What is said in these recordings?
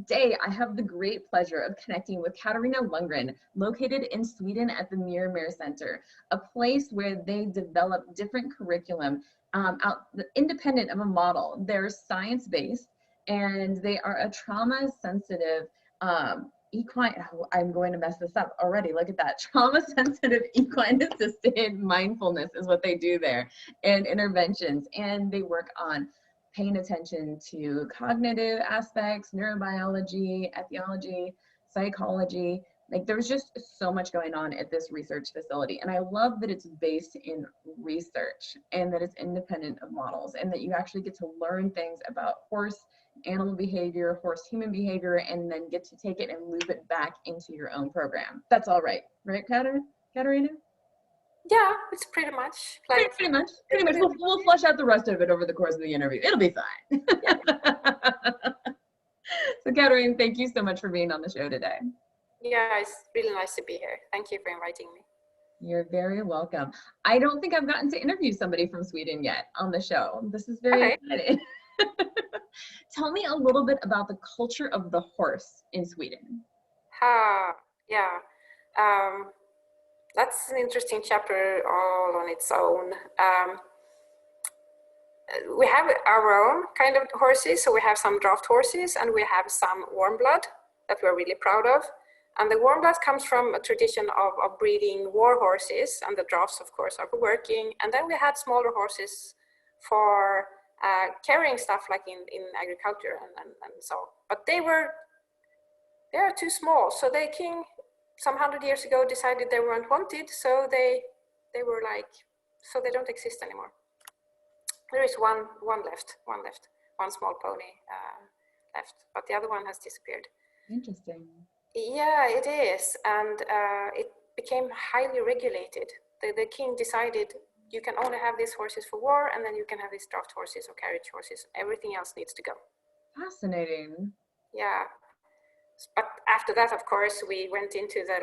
today I have the great pleasure of connecting with Katarina Lundgren, located in Sweden at the MiMer Centre, a place where they develop different curriculum independent of a model. They're science-based and they are a trauma-sensitive equine, oh, I'm going to mess this up already, look at that. Trauma-sensitive equine-assisted mindfulness is what they do there, and interventions, and they work on paying attention to cognitive aspects, neurobiology, etiology, psychology. Like there's just so much going on at this research facility. And I love that it's based in research and that it's independent of models and that you actually get to learn things about horse animal behavior, horse human behavior, and then get to take it and loop it back into your own program. That's all right, right, Katarina? Yeah, it's pretty much like pretty much. We'll flush out the rest of it over the course of the interview. It'll be fine. Yeah. So, Katarina, thank you so much for being on the show today. Yeah, it's really nice to be here. Thank you for inviting me. You're very welcome. I don't think I've gotten to interview somebody from Sweden yet on the show. This is very exciting. Tell me a little bit about the culture of the horse in Sweden. Yeah. That's an interesting chapter all on its own. We have our own kind of horses. So we have some draft horses and we have some warm blood that we're really proud of. And the warm blood comes from a tradition of breeding war horses, and the drafts, of course, are for working. And then we had smaller horses for carrying stuff like in agriculture and so. But they are too small. So the king, some 100 years ago, decided they weren't wanted. So they were like, so they don't exist anymore. There is one left, one small pony left, but the other one has disappeared. Interesting. Yeah, it is, and it became highly regulated. The king decided you can only have these horses for war, and then you can have these draft horses or carriage horses. Everything else needs to go. Fascinating. Yeah, but after that, of course, we went into the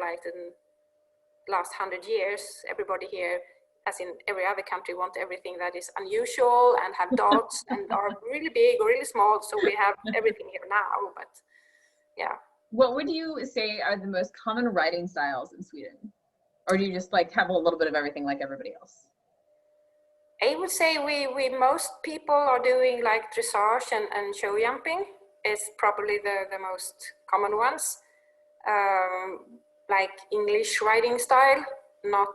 last 100 years. Everybody here, as in every other country, want everything that is unusual and have dots and are really big or really small. So we have everything here now, but yeah. What would you say are the most common riding styles in Sweden? Or do you just like have a little bit of everything like everybody else? I would say we most people are doing like dressage and show jumping is probably the most common ones. Like English riding style, not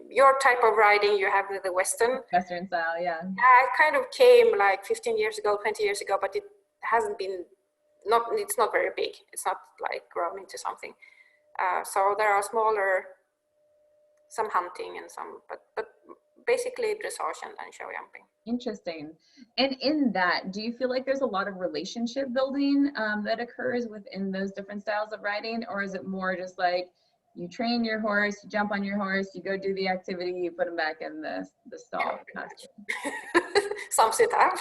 your type of riding you have with the Western style, yeah. It kind of came like 15 years ago, 20 years ago, but it hasn't been, it's not very big. It's not like grown into something. So there are smaller, some hunting and some, but basically dressage and show jumping. Interesting. And in that, do you feel like there's a lot of relationship building that occurs within those different styles of riding? Or is it more just like you train your horse, you jump on your horse, you go do the activity, you put him back in the stall? Sums it up.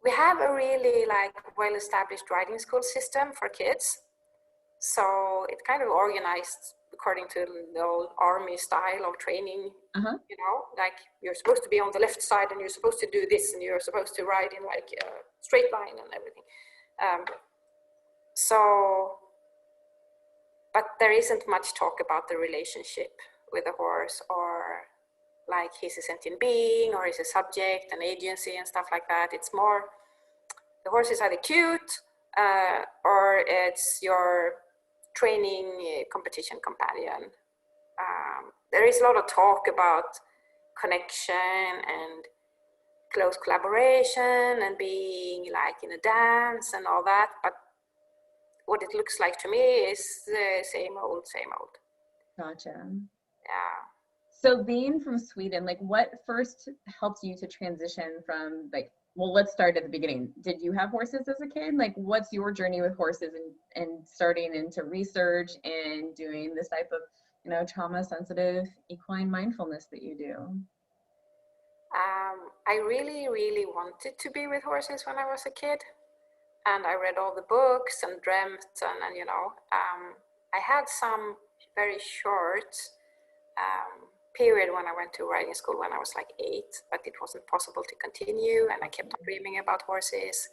We have a really like well-established riding school system for kids. So it's kind of organized according to the old army style of training. You know, like you're supposed to be on the left side and you're supposed to do this and you're supposed to ride in like a straight line and everything. But there isn't much talk about the relationship with the horse, or like he's a sentient being, or he's a subject, an agency and stuff like that. It's more, the horse is either cute, or it's your training competition companion. There is a lot of talk about connection and close collaboration and being like in a dance and all that, but what it looks like to me is the same old. Gotcha. Yeah. So being from Sweden, like what first helped you to transition from like, well, let's start at the beginning. Did you have horses as a kid? Like what's your journey with horses and starting into research and doing this type of, you know, trauma sensitive equine mindfulness that you do? I really, really wanted to be with horses when I was a kid. And I read all the books and dreamt and you know, I had some very short period when I went to riding school when I was like 8, but it wasn't possible to continue, and I kept on dreaming about horses.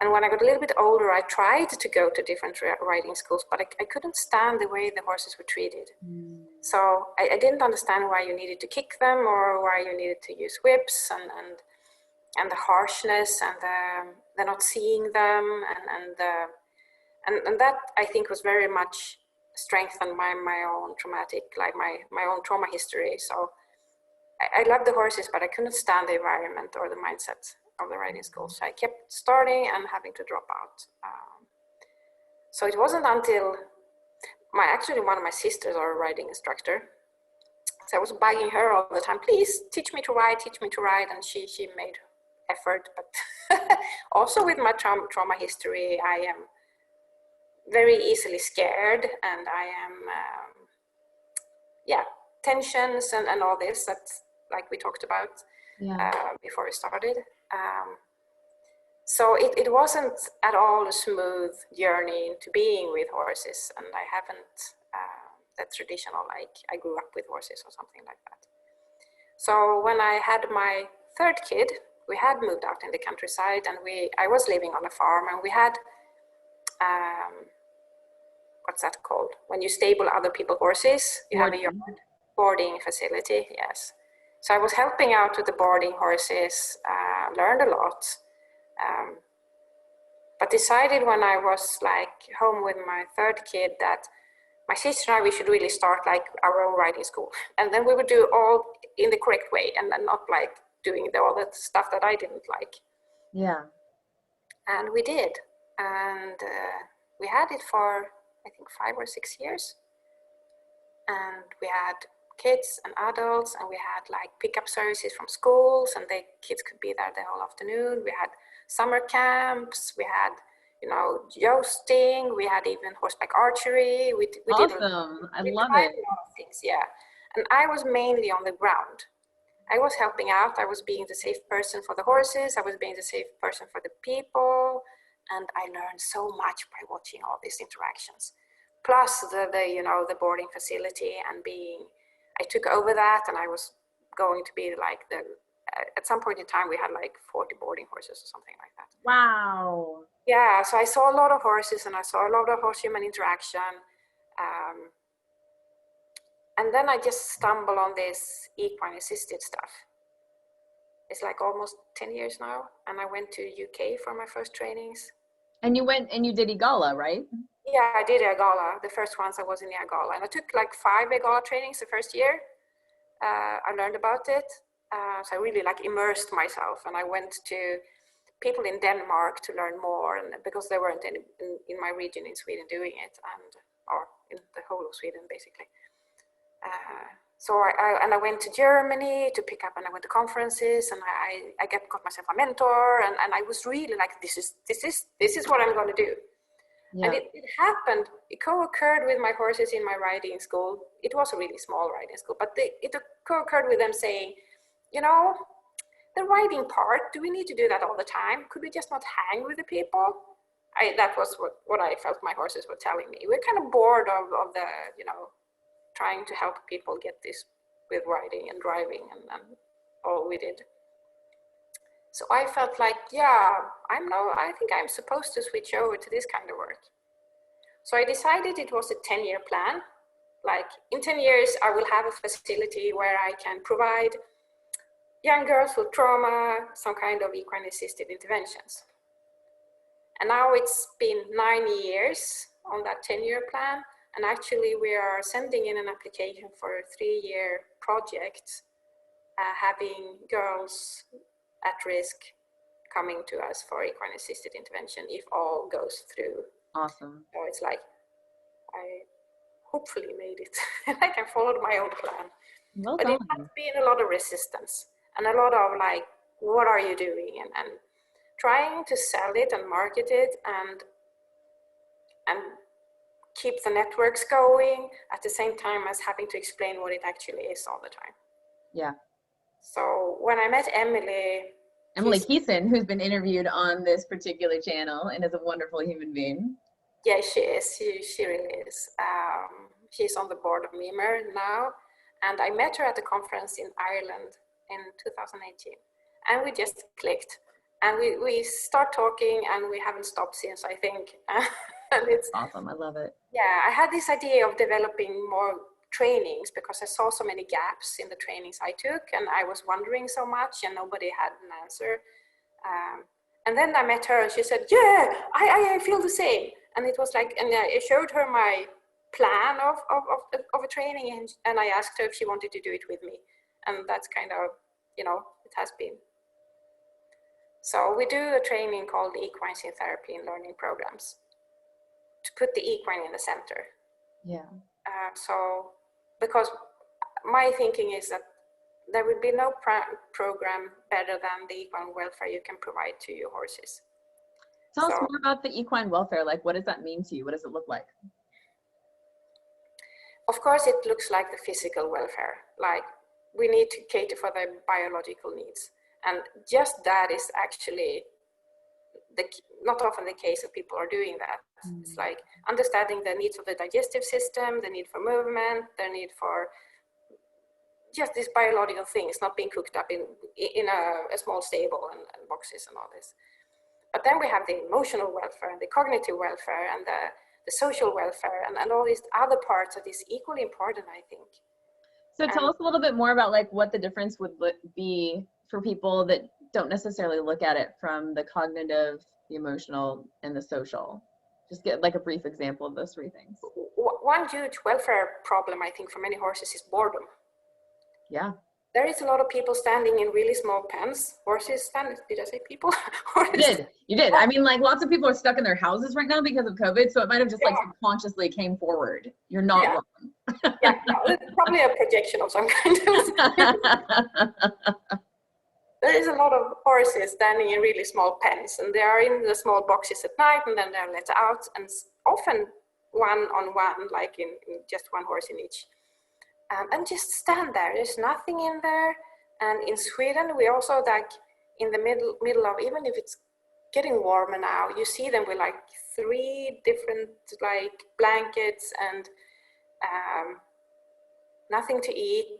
And when I got a little bit older, I tried to go to different riding schools, but I couldn't stand the way the horses were treated. So I didn't understand why you needed to kick them, or why you needed to use whips, and the harshness, and the not seeing them, and that I think was very much strengthened my own traumatic, like my own trauma history. So I loved the horses, but I couldn't stand the environment or the mindset of the riding school. So I kept starting and having to drop out. So it wasn't until actually one of my sisters are a riding instructor. So I was bugging her all the time, please teach me to ride. And she made effort, but also with my trauma history, I am very easily scared, and I am, tensions and all this that, like we talked about before we started. So it wasn't at all a smooth journey into being with horses, and I haven't that traditional, like I grew up with horses or something like that. So when I had my third kid, we had moved out in the countryside, and I was living on a farm, and we had, what's that called? When you stable other people's horses, you have a yard, boarding facility, yes. So I was helping out with the boarding horses, learned a lot, but decided when I was like home with my third kid that my sister and I, we should really start like our own riding school. And then we would do all in the correct way, and not like doing all that stuff that I didn't like. Yeah. And we did. And we had it for, I think, 5 or 6 years. And we had kids and adults, and we had like pickup services from schools, and the kids could be there the whole afternoon. We had summer camps, we had, jousting, we had even horseback archery. We awesome. I love it. A lot of things, yeah. And I was mainly on the ground. I was helping out. I was being the safe person for the horses. I was being the safe person for the people. And I learned so much by watching all these interactions. Plus the boarding facility, and I took over that, and I was going to be like at some point in time, we had like 40 boarding horses or something like that. Wow. Yeah, so I saw a lot of horses, and I saw a lot of horse-human interaction. And then I just stumbled on this equine assisted stuff. It's like almost 10 years now, and I went to UK for my first trainings. And you went and you did Igala, right? Yeah, I did Igala. The first ones I was in Igala, and I took like 5 Igala trainings the first year. I learned about it, so I really like immersed myself, and I went to people in Denmark to learn more, and because there weren't any in my region in Sweden doing it, or in the whole of Sweden basically. So I went to Germany to pick up, and I went to conferences, and I got myself a mentor, and I was really like, this is what I'm going to do. Yeah. And it happened, it co-occurred with my horses in my riding school. It was a really small riding school, but it co-occurred with them saying, the riding part, do we need to do that all the time? Could we just not hang with the people? That was what I felt my horses were telling me. We're kind of bored of the, trying to help people get this with riding and driving and all we did. So I felt like, I think I'm supposed to switch over to this kind of work. So I decided it was a 10-year plan. Like in 10 years, I will have a facility where I can provide young girls with trauma, some kind of equine assisted interventions. And now it's been 9 years on that 10-year plan. And actually we are sending in an application for a 3-year project, having girls at risk coming to us for equine assisted intervention if all goes through. Awesome. So it's like, I hopefully made it. I can follow my own plan. Well but done. It has been a lot of resistance and a lot of like, what are you doing? And trying to sell it and market it and keep the networks going at the same time as having to explain what it actually is all the time. Yeah. So when I met Emily Keeson, who's been interviewed on this particular channel and is a wonderful human being. Yeah, she is. She really is. She's on the board of MiMer now. And I met her at a conference in Ireland in 2018. And we just clicked. And we start talking, and we haven't stopped since, I think. And it's awesome. I love it. Yeah, I had this idea of developing more trainings because I saw so many gaps in the trainings I took, and I was wondering so much, and nobody had an answer. And then I met her, and she said, "Yeah, I feel the same." And it was like, and I showed her my plan of a training, and I asked her if she wanted to do it with me, and that's kind of, it has been. So we do a training called Equines in Therapy and Learning Programs to put the equine in the center. Yeah. So, because my thinking is that there will be no program better than the equine welfare you can provide to your horses. Tell us more about the equine welfare. Like, what does that mean to you? What does it look like? Of course, it looks like the physical welfare. Like, we need to cater for their biological needs. And just that is actually not often the case that people are doing that. Mm. It's like understanding the needs of the digestive system, the need for movement, the need for just these biological things, not being cooked up in a small stable and boxes and all this. But then we have the emotional welfare and the cognitive welfare and the social welfare and all these other parts that is equally important, I think. So tell us a little bit more about like what the difference would be for people that don't necessarily look at it from the cognitive, the emotional, and the social. Just get like a brief example of those three things. One huge welfare problem, I think, for many horses is boredom. Yeah. There is a lot of people standing in really small pens. Horses stand, did I say people? You did. I mean, like lots of people are stuck in their houses right now because of COVID, so it might have just like subconsciously came forward. You're not wrong. Yeah, no, it's probably a projection of some kind. There is a lot of horses standing in really small pens, and they are in the small boxes at night, and then they're let out, and often one-on-one, like in just one horse in each. And just stand there. There's nothing in there. And in Sweden, we also like in the middle of, even if it's getting warmer now, you see them with like 3 different like blankets and nothing to eat,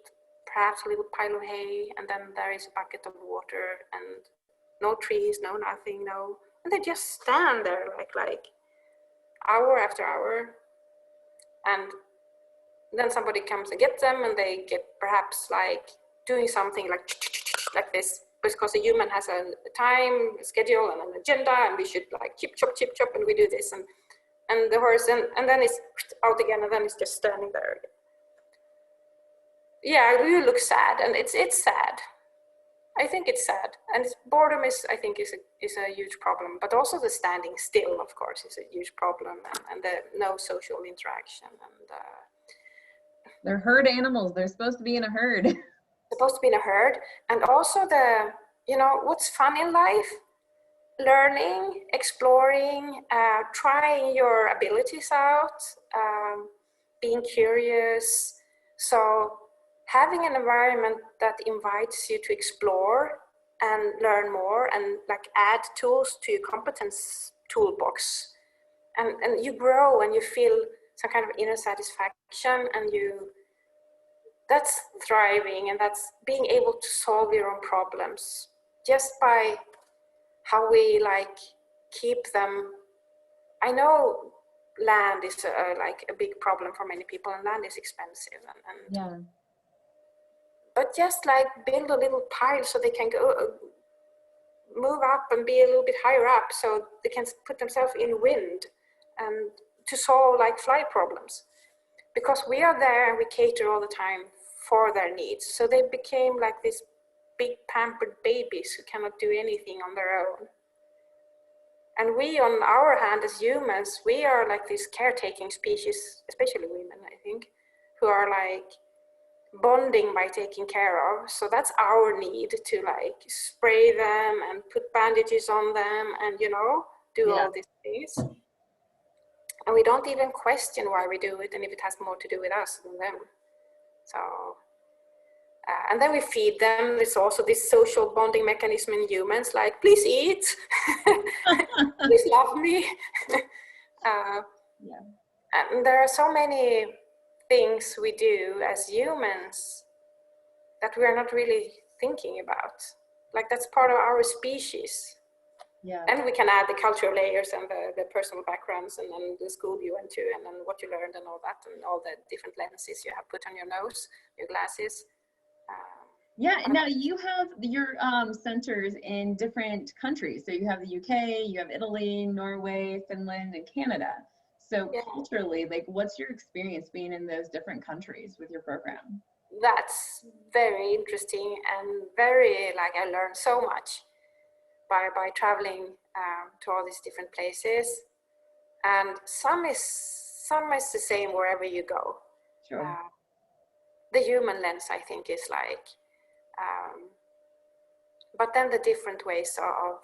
perhaps a little pile of hay, and then there is a bucket of water and no trees, no nothing, no. And they just stand there like hour after hour. And then somebody comes and gets them, and they get perhaps like doing something like this, because the human has a time schedule and an agenda, and we should like chip chop, and we do this, and the horse, and then it's out again, and then it's just standing there again. Yeah, you look sad, and it's sad. I think it's sad, and boredom is, I think, is a huge problem. But also the standing still, of course, is a huge problem, and the no social interaction and. They're herd animals. They're supposed to be in a herd. Supposed to be in a herd. And also what's fun in life? Learning, exploring, trying your abilities out, being curious. So having an environment that invites you to explore and learn more and like add tools to your competence toolbox. And you grow and you feel some kind of inner satisfaction, and that's thriving, and that's being able to solve your own problems just by how we like keep them. I know land is like a big problem for many people, and land is expensive, and yeah. But just like build a little pile so they can go move up and be a little bit higher up, so they can put themselves in wind and to solve like flight problems, because we are there and we cater all the time for their needs. So they became like these big pampered babies who cannot do anything on their own. And we, on our hand as humans, we are like this caretaking species, especially women, I think, who are like bonding by taking care of. So that's our need to like spray them and put bandages on them and, do all these things. And we don't even question why we do it and if it has more to do with us than them. So, and then we feed them. There's also this social bonding mechanism in humans, like, please eat, please love me. And there are so many things we do as humans that we are not really thinking about. Like that's part of our species. Yeah. And we can add the cultural layers and the personal backgrounds and then the school you went to and then what you learned and all that and all the different lenses you have put on your nose, your glasses. Yeah, now you have your centers in different countries. So you have the UK, you have Italy, Norway, Finland, and Canada. So yeah. culturally, like what's your experience being in those different countries with your program? That's very interesting and very, like, I learned so much by traveling to all these different places. And some is the same wherever you go. Sure. The human lens, I think, is like, but then the different ways of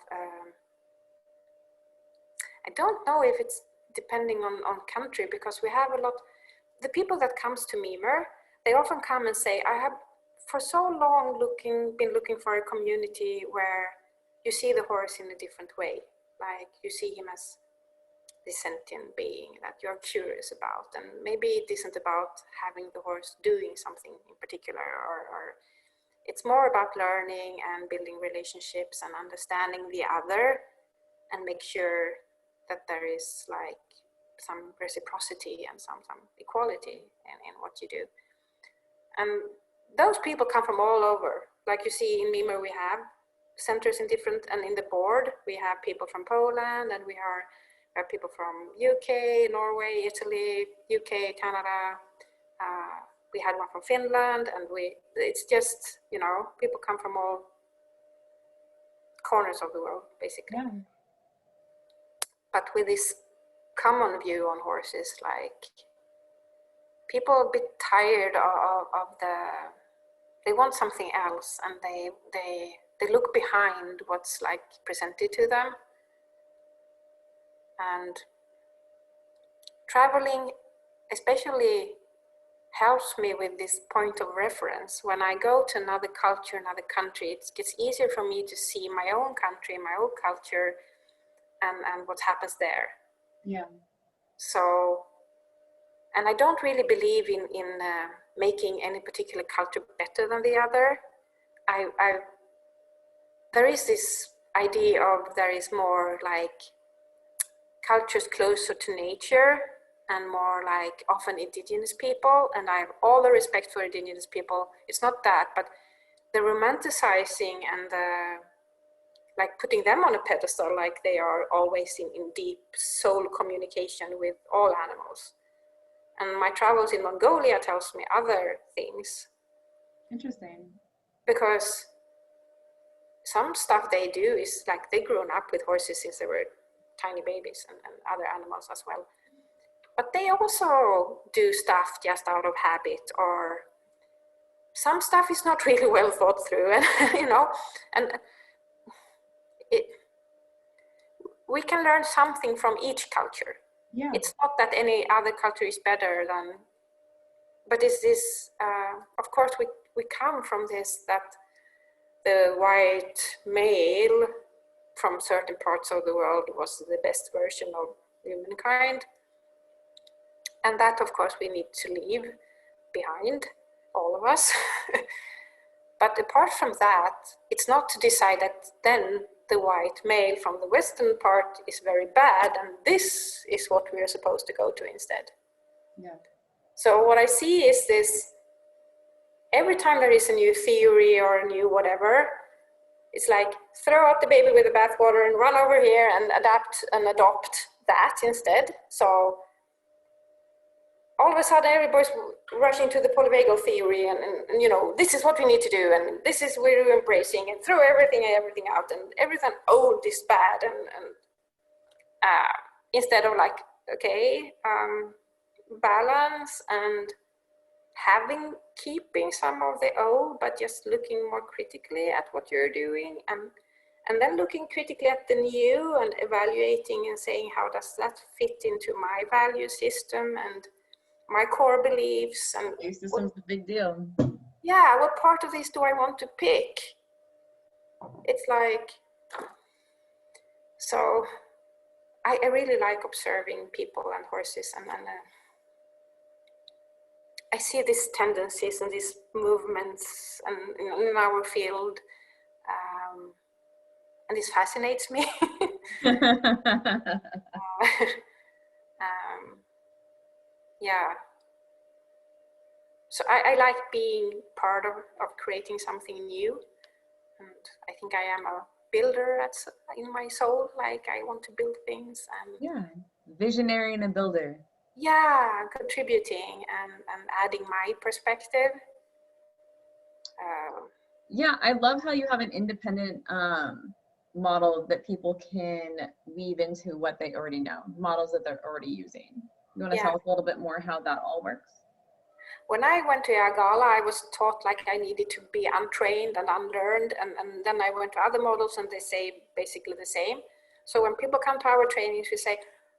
I don't know if it's depending on country, because we have a lot, the people that comes to MiMer, they often come and say, I have for so long been looking for a community where you see the horse in a different way. Like you see him as this sentient being that you're curious about. And maybe it isn't about having the horse doing something in particular, or it's more about learning and building relationships and understanding the other and make sure that there is like some reciprocity and some equality in what you do. And those people come from all over. Like you see in MiMer, we have centers in different, and in the board, we have people from Poland, and we have people from UK, Norway, Italy, UK, Canada. We had one from Finland, and it's just, you know, people come from all corners of the world, basically. Yeah. But with this common view on horses, like people are a bit tired of they want something else, and they look behind what's like presented to them. And traveling especially helps me with this point of reference. When I go to another culture, another country, it gets easier for me to see my own country, my own culture, and what happens there. Yeah. So, and I don't really believe in making any particular culture better than the other. There is this idea of there is more like cultures closer to nature and more like often indigenous people, and I have all the respect for indigenous people. It's not that, but the romanticizing and the like putting them on a pedestal like they are always in deep soul communication with all animals. And my travels in Mongolia tells me other things. Interesting. Because some stuff they do is like they've grown up with horses since they were tiny babies, and other animals as well. But they also do stuff just out of habit, or some stuff is not really well thought through, and you know, and we can learn something from each culture. Yeah. It's not that any other culture is better than, but it's this, of course we come from this, that the white male from certain parts of the world was the best version of humankind. And that, of course, we need to leave behind, all of us. But apart from that, it's not to decide that then the white male from the Western part is very bad, and this is what we are supposed to go to instead. Yeah. So what I see is this, every time there is a new theory or a new whatever, it's like throw out the baby with the bathwater and run over here and adapt and adopt that instead. So all of a sudden everybody's rushing to the polyvagal theory and you know, this is what we need to do, and this is we're embracing, and throw everything out, and everything old is bad, and instead of like, okay, balance and keeping some of the old, but just looking more critically at what you're doing, and then looking critically at the new and evaluating and saying, how does that fit into my value system and my core beliefs? And value system's a big deal. Yeah, what part of this do I want to pick? It's like, so I really like observing people and horses, and I see these tendencies and these movements and in our field, and this fascinates me. Yeah. So I like being part of creating something new, and I think I am a builder in my soul. Like I want to build things and Yeah, visionary and a builder. Yeah, contributing and adding my perspective. Yeah, I love how you have an independent model that people can weave into what they already know, models that they're already using. You want to tell us a little bit more how that all works? When I went to Agala, I was taught like I needed to be untrained and unlearned, and then I went to other models and they say basically the same. So when people come to our trainings, we say,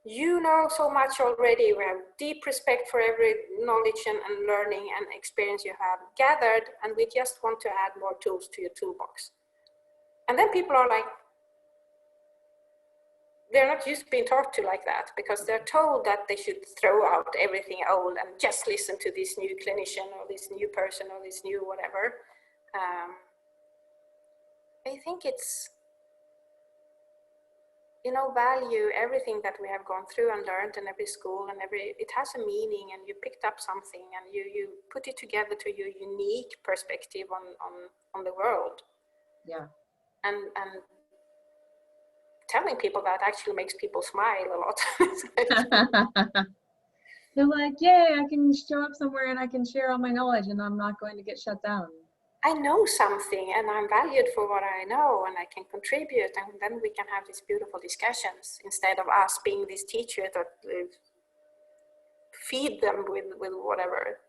you know so much already, we have deep respect for every knowledge and learning and experience you have gathered, and we just want to add more tools to your toolbox. And then people are like, they're not used to being talked to like that, because they're told that they should throw out everything old and just listen to this new clinician or this new person or this new whatever. I think it's, value everything that we have gone through and learned in every school, and it has a meaning, and you picked up something and you put it together to your unique perspective on the world. Yeah. And telling people that actually makes people smile a lot. They're like, yay, I can show up somewhere and I can share all my knowledge and I'm not going to get shut down. I know something and I'm valued for what I know and I can contribute, and then we can have these beautiful discussions instead of us being this teacher that feed them with whatever.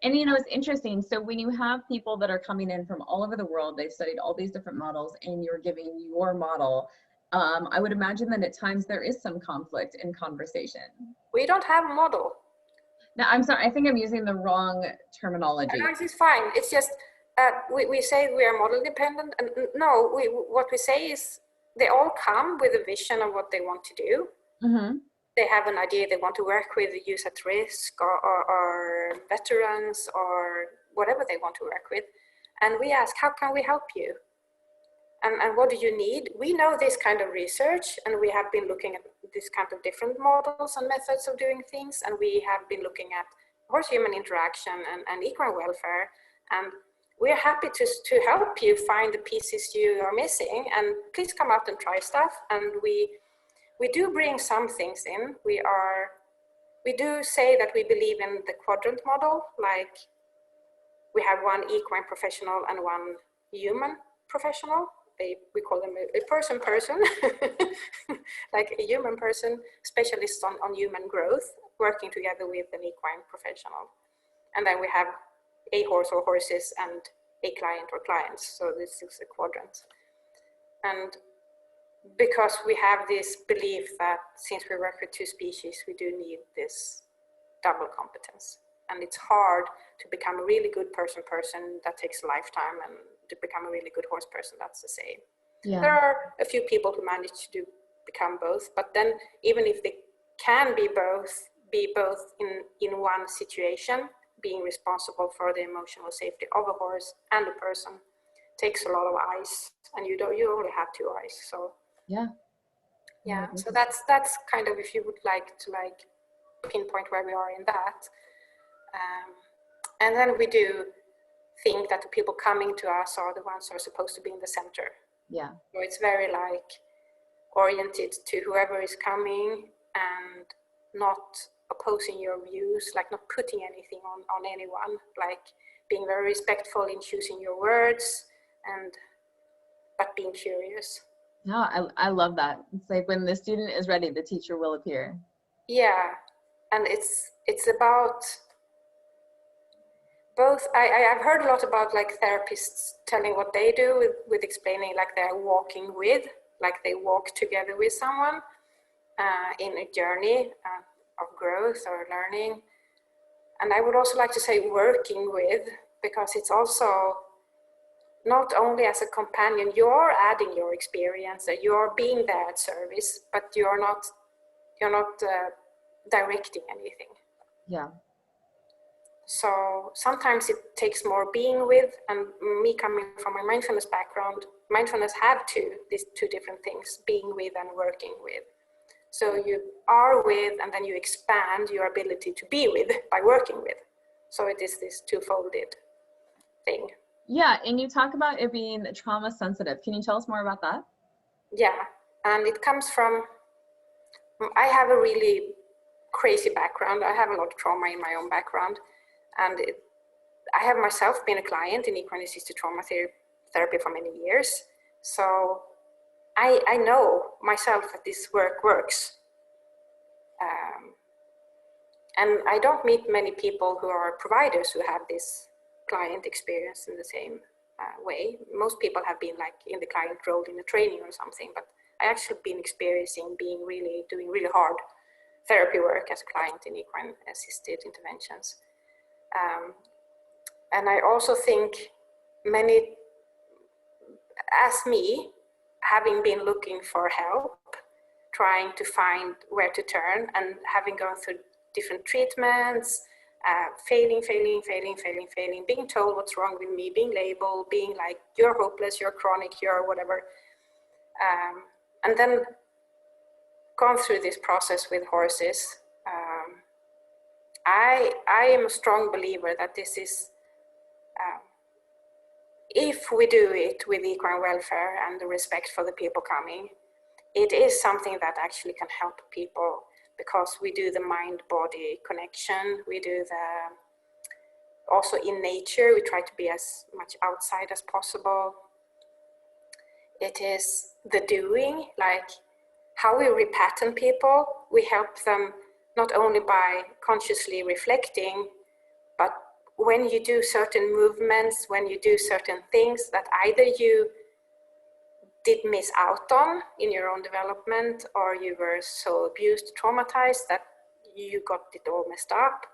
And it's interesting. So when you have people that are coming in from all over the world, they've studied all these different models and you're giving your model, I would imagine that at times there is some conflict in conversation. We don't have a model. Now, I'm sorry, I think I'm using the wrong terminology. No, it's fine. It's just, we say we are model dependent, and no, what we say is they all come with a vision of what they want to do. Mm-hmm. They have an idea they want to work with, youth at risk or veterans or whatever they want to work with. And we ask, how can we help you? And what do you need? We know this kind of research, and we have been looking at this kind of different models and methods of doing things. And we have been looking at horse-human interaction and equine welfare. And we're happy to help you find the pieces you are missing. And please come out and try stuff. And we do bring some things in. We do say that we believe in the quadrant model, like we have one equine professional and one human professional. We call them a person, like a human person, specialist on human growth, working together with an equine professional. And then we have a horse or horses and a client or clients. So this is a quadrant. And because we have this belief that since we work with two species, we do need this double competence. And it's hard to become a really good person, that takes a lifetime, and to become a really good horse person, that's the same. Yeah. There are a few people who manage to become both, but then even if they can be both in one situation, being responsible for the emotional safety of a horse and a person takes a lot of eyes, and you only have two eyes. So yeah. So that's kind of, if you would like to pinpoint where we are in that. And then we do think that the people coming to us are the ones who are supposed to be in the center. Yeah. So it's very oriented to whoever is coming and not opposing your views, not putting anything on anyone, being very respectful in choosing your words, but being curious. No, I love that. It's like when the student is ready, the teacher will appear. Yeah, and it's about both. I've heard a lot about therapists telling what they do with explaining they're walking with, they walk together with someone in a journey of growth or learning. And I would also like to say working with, because it's also not only as a companion, you're adding your experience, you're being there at service, but you're not directing anything. Yeah. So sometimes it takes more being with, and me coming from a mindfulness background, mindfulness have these two different things, being with and working with. So you are with, and then you expand your ability to be with by working with. So it is this two-folded thing. Yeah, and you talk about it being trauma sensitive. Can you tell us more about that? Yeah, and it comes from, I have a really crazy background. I have a lot of trauma in my own background, and I have myself been a client in equine assisted trauma therapy for many years. So I know myself that this work works. And I don't meet many people who are providers who have this client experience in the same way. Most people have been like in the client role in a training or something, but I actually been experiencing doing really hard therapy work as a client in equine assisted interventions. And I also think many, as me, having been looking for help, trying to find where to turn, and having gone through different treatments, failing, being told what's wrong with me, being labeled, being like, you're hopeless, you're chronic, you're whatever. And then gone through this process with horses. I am a strong believer that this is, if we do it with equine welfare and the respect for the people coming, it is something that actually can help people, because we do the mind-body connection. We do also in nature, we try to be as much outside as possible. It is the doing, like how we repattern people. We help them not only by consciously reflecting, but when you do certain movements, when you do certain things that either you did miss out on in your own development, or you were so abused, traumatized that you got it all messed up.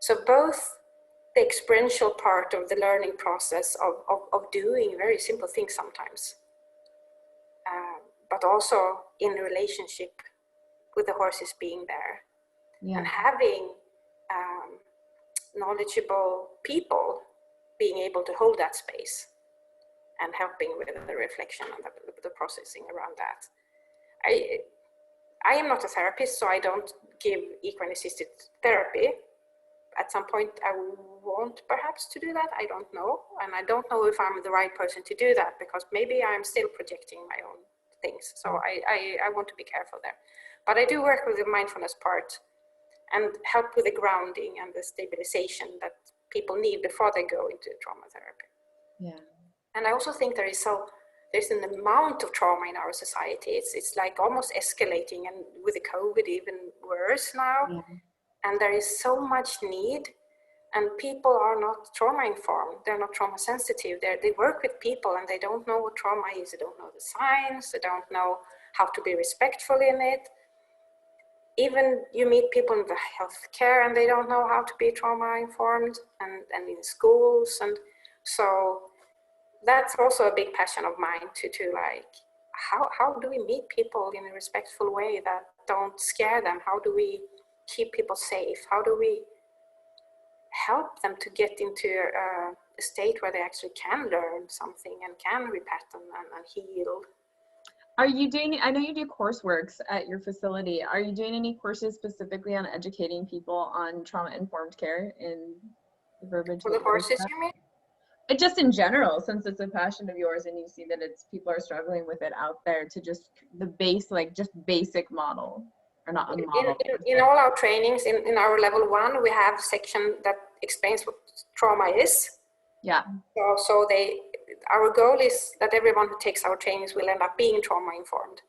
So both the experiential part of the learning process of doing very simple things sometimes, but also in relationship with the horses being there, and having knowledgeable people being able to hold that space and helping with the reflection and the processing around that. I am not a therapist, so I don't give equine assisted therapy. At some point I want perhaps to do that, I don't know. And I don't know if I'm the right person to do that, because maybe I'm still projecting my own things. So I want to be careful there. But I do work with the mindfulness part and help with the grounding and the stabilization that people need before they go into trauma therapy. Yeah. And I also think there's an amount of trauma in our society. It's like almost escalating, and with the COVID even worse now. Yeah. And there is so much need, and people are not trauma informed. They're not trauma sensitive. They work with people and they don't know what trauma is. They don't know the signs. They don't know how to be respectful in it. Even you meet people in the healthcare and they don't know how to be trauma informed, and in schools. And so that's also a big passion of mine to like, how do we meet people in a respectful way that don't scare them? How do we keep people safe? How do we help them to get into a state where they actually can learn something and can repattern and heal? Are you doing, I know you do courseworks at your facility. Are you doing any courses specifically on educating people on trauma-informed care in the verbiage? For the horses, you mean? Just in general, since it's a passion of yours and you see that people are struggling with it out there, to just the basic model, or not a model. In all our trainings, in our level 1, we have a section that explains what trauma is. Yeah. So our goal is that everyone who takes our trainings will end up being trauma informed.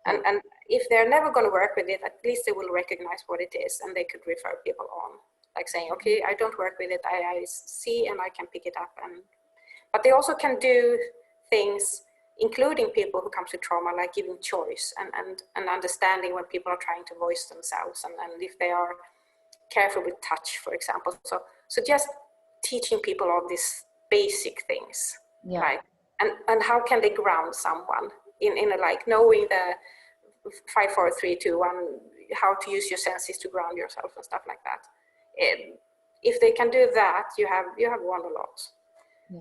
And if they're never going to work with it, at least they will recognize what it is, and they could refer people on. Like saying, okay, I don't work with it, I see and I can pick it up. But they also can do things, including people who come to trauma, like giving choice and understanding when people are trying to voice themselves, and if they are careful with touch, for example. So just teaching people all these basic things, right? And how can they ground someone in a, like knowing the 5, 4, 3, 2, 1, how to use your senses to ground yourself and stuff like that. if they can do that, you have won a lot. Yeah.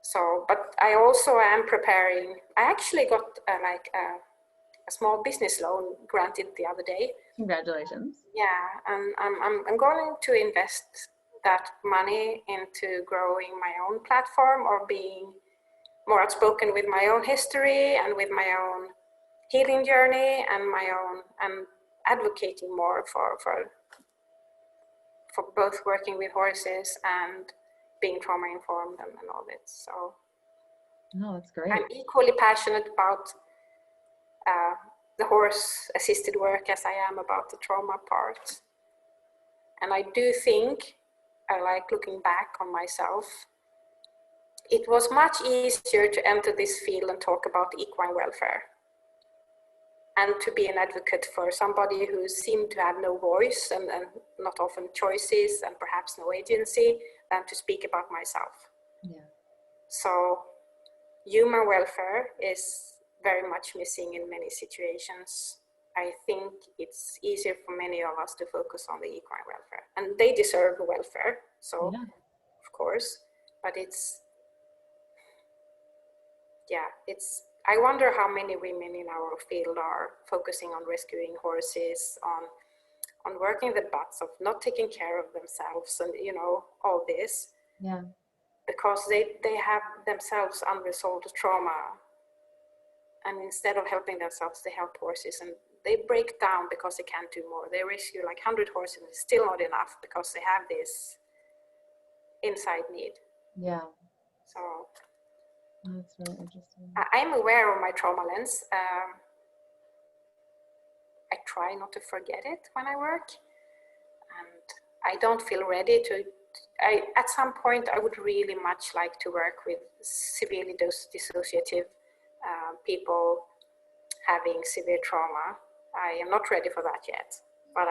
So, but I also am preparing. I actually got a small business loan granted the other day. Congratulations. Yeah, and I'm going to invest that money into growing my own platform, or being more outspoken with my own history and with my own healing journey and my own, and advocating more for both working with horses and being trauma informed and all that. So that's great. I'm equally passionate about the horse assisted work as I am about the trauma part. And I do think, I like looking back on myself, it was much easier to enter this field and talk about equine welfare and to be an advocate for somebody who seemed to have no voice and not often choices and perhaps no agency, than to speak about myself. Yeah. So human welfare is very much missing in many situations. I think it's easier for many of us to focus on the equine welfare, and they deserve welfare. So, yeah. Of course, but I wonder how many women in our field are focusing on rescuing horses, on working the butts of not taking care of themselves, and all this. Yeah. Because they have themselves unresolved trauma, and instead of helping themselves, they help horses, and they break down because they can't do more. They rescue like 100 horses, and it's still not enough because they have this inside need. Yeah. So that's really interesting. I'm aware of my trauma lens. I try not to forget it when I work, and I don't feel ready to. At some point, I would really much like to work with severely dissociative people having severe trauma. I am not ready for that yet, but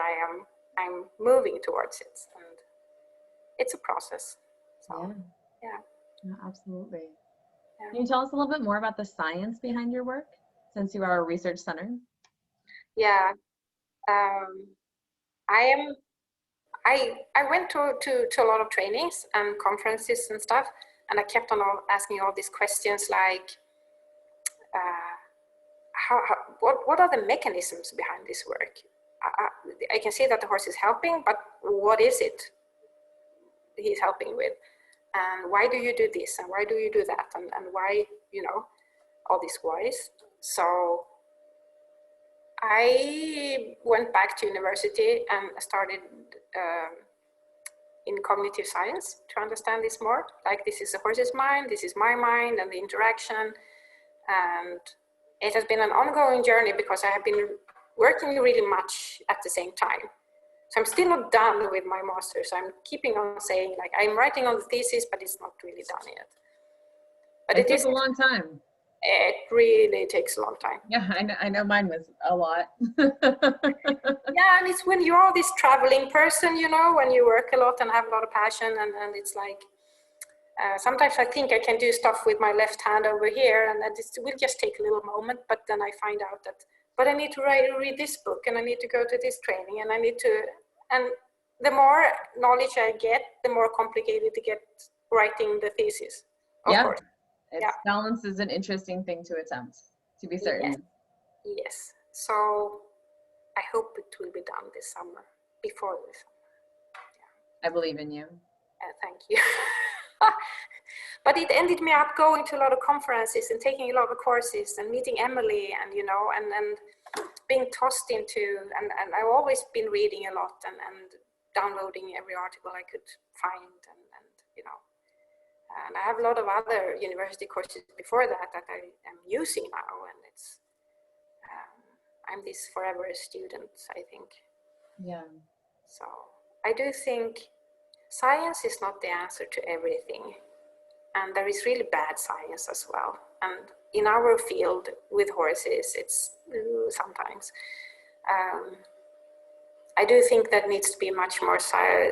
I'm moving towards it, and it's a process. So, yeah, absolutely. Yeah. Can you tell us a little bit more about the science behind your work, since you are a research center? Yeah, I went to a lot of trainings and conferences and stuff, and I kept on asking all these questions like, what are the mechanisms behind this work? I can see that the horse is helping, but what is it he's helping with? And why do you do this? And why do you do that? And why, all these whys. So I went back to university and started in cognitive science to understand this more. Like, this is the horse's mind, this is my mind, and the interaction. And it has been an ongoing journey because I have been working really much at the same time. So I'm still not done with my master's. I'm keeping on saying, like, I'm writing on the thesis, but it's not really done yet. But it took a long time. It really takes a long time. Yeah, I know mine was a lot. Yeah, and it's when you're this traveling person, when you work a lot and have a lot of passion, and it's like, sometimes I think I can do stuff with my left hand over here, and it will just take a little moment, but then I find out that, but I need to read this book, and I need to go to this training, and and the more knowledge I get, the more complicated to get writing the thesis, of course. Balance is an interesting thing to attempt, to be certain. Yes. So I hope it will be done this summer, before this summer. I believe in you. Thank you. But it ended me up going to a lot of conferences and taking a lot of courses and meeting Emily, and and being tossed into, and I've always been reading a lot and downloading every article I could find, and and I have a lot of other university courses before that I am using now, and it's I'm this forever student, I think. Yeah. So I do think science is not the answer to everything, and there is really bad science as well. And in our field with horses, it's sometimes. I do think that needs to be much more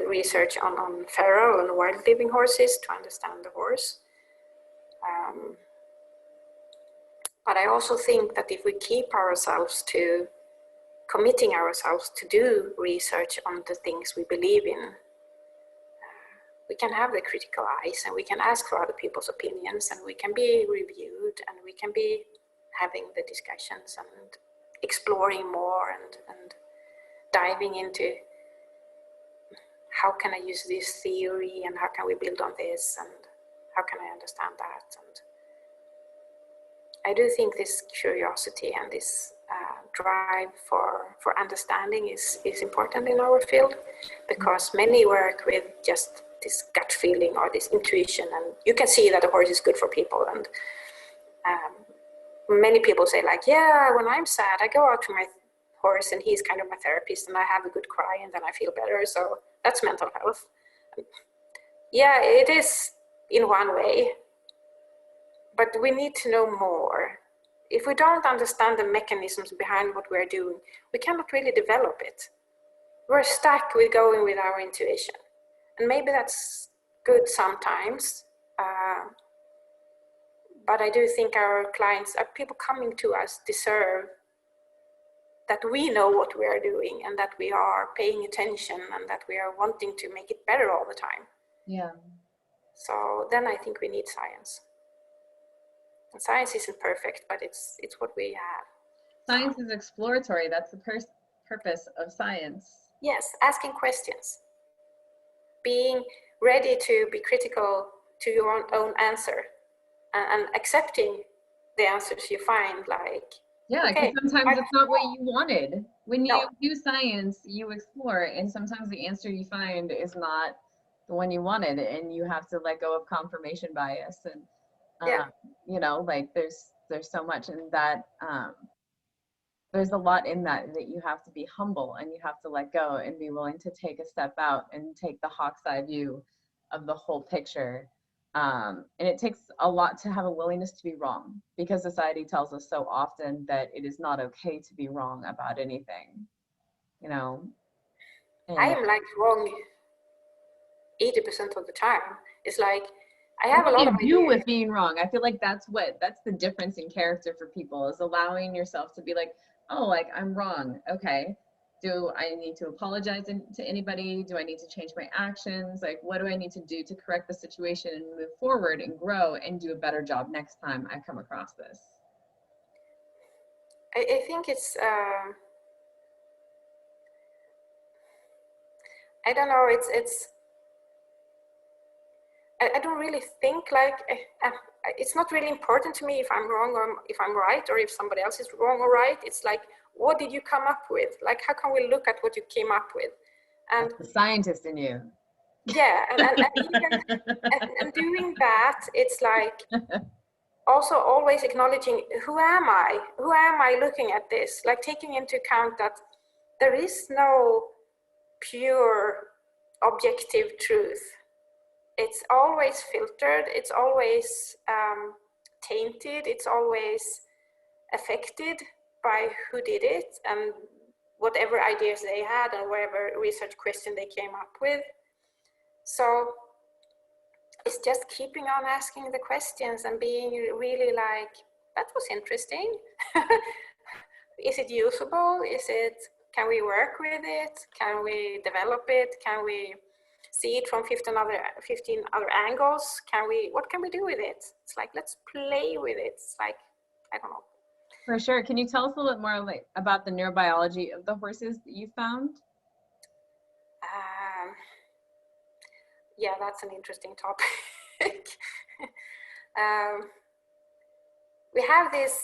research on feral and wild living horses to understand the horse. But I also think that if we keep ourselves to committing ourselves to do research on the things we believe in, we can have the critical eyes, and we can ask for other people's opinions, and we can be reviewed, and we can be having the discussions and exploring more and diving into how can I use this theory, and how can we build on this, and how can I understand that. And I do think this curiosity and this drive for understanding is important in our field, because many work with just this gut feeling or this intuition, and you can see that a horse is good for people. And many people say like, yeah, when I'm sad, I go out to my horse and he's kind of my therapist, and I have a good cry and then I feel better. So that's mental health. Yeah, it is in one way, but we need to know more. If we don't understand the mechanisms behind what we're doing, we cannot really develop it. We're stuck with going with our intuition. And maybe that's good sometimes, but I do think our clients, people coming to us, deserve that we know what we are doing, and that we are paying attention, and that we are wanting to make it better all the time. Yeah. So then I think we need science. And science isn't perfect, but it's what we have. Science is exploratory. That's the purpose of science. Yes, asking questions. Being ready to be critical to your own answer, and accepting the answers you find, like, yeah, because okay, sometimes it's not what you wanted. When you No. do science, you explore, and sometimes the answer you find is not the one you wanted, and you have to let go of confirmation bias. And Yeah. you know, like there's so much in that. There's a lot in that you have to be humble, and you have to let go and be willing to take a step out and take the hawk's eye view of the whole picture. And it takes a lot to have a willingness to be wrong, because society tells us so often that it is not okay to be wrong about anything, you know. And I am like wrong 80% of the time. It's like, I have a what lot do of you do ideas. with being wrong? I feel like that's the difference in character for people, is allowing yourself to be like, oh, like I'm wrong. Okay. Do I need to apologize to anybody? Do I need to change my actions? Like, what do I need to do to correct the situation and move forward and grow and do a better job next time I come across this? I think it's, I don't know, I don't really think like, it's not really important to me if I'm wrong or if I'm right, or if somebody else is wrong or right. It's like, what did you come up with? Like, how can we look at what you came up with? And that's the scientist in you. yeah, and doing that, it's like also always acknowledging, who am I? Who am I looking at this? Like taking into account that there is no pure objective truth. It's always filtered, it's always tainted, it's always affected by who did it and whatever ideas they had and whatever research question they came up with. So it's just keeping on asking the questions and being really like, that was interesting. Is it usable? Can we work with it? Can we develop it? Can we see it from 15 other angles? What can we do with it? It's like, let's play with it. It's like, I don't know. For sure. Can you tell us a little bit more like about the neurobiology of the horses that you found? Yeah, that's an interesting topic. We have this,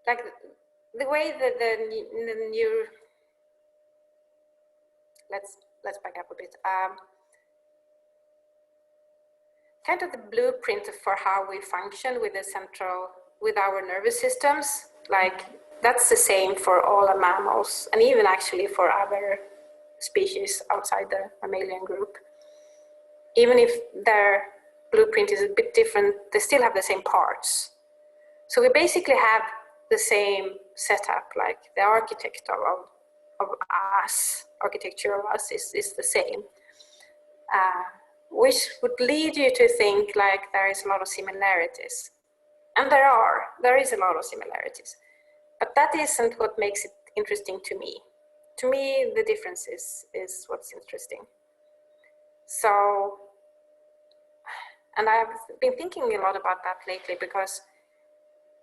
like the way that the new, let's back up a bit. Kind of the blueprint for how we function with our nervous systems. Like that's the same for all the mammals, and even actually for other species outside the mammalian group. Even if their blueprint is a bit different, they still have the same parts. So we basically have the same setup, like the architecture of us is the same. Which would lead you to think like there is a lot of similarities. And there is a lot of similarities. But that isn't what makes it interesting to me. To me, the difference is what's interesting. So, and I've been thinking a lot about that lately, because